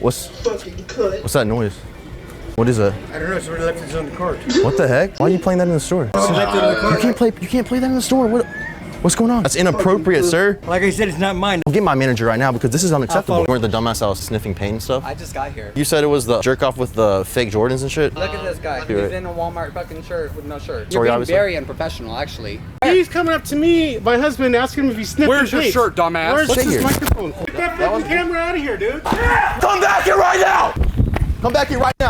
What's that noise? What is that? I don't know. Somebody left this on the cart. What the heck? Why are you playing that in the store? Somebody left it on the cart. You can't play that in the store. What's going on? That's inappropriate, sir. Like I said, it's not mine. Get my manager right now because this is unacceptable. Weren't the dumbass I was sniffing paint and stuff? I just got here. You said it was the jerk off with the fake Jordans and shit? Look at this guy. He's in a Walmart fucking shirt with no shirt. Sorry, You're being obviously. very unprofessional, actually. He's coming up to me, my husband, asking him if he's sniffing. Where's your paint. shirt, dumbass? Where's Sit his here. microphone? Get that fucking camera out of here, dude. Come back here right now! Come back here right now!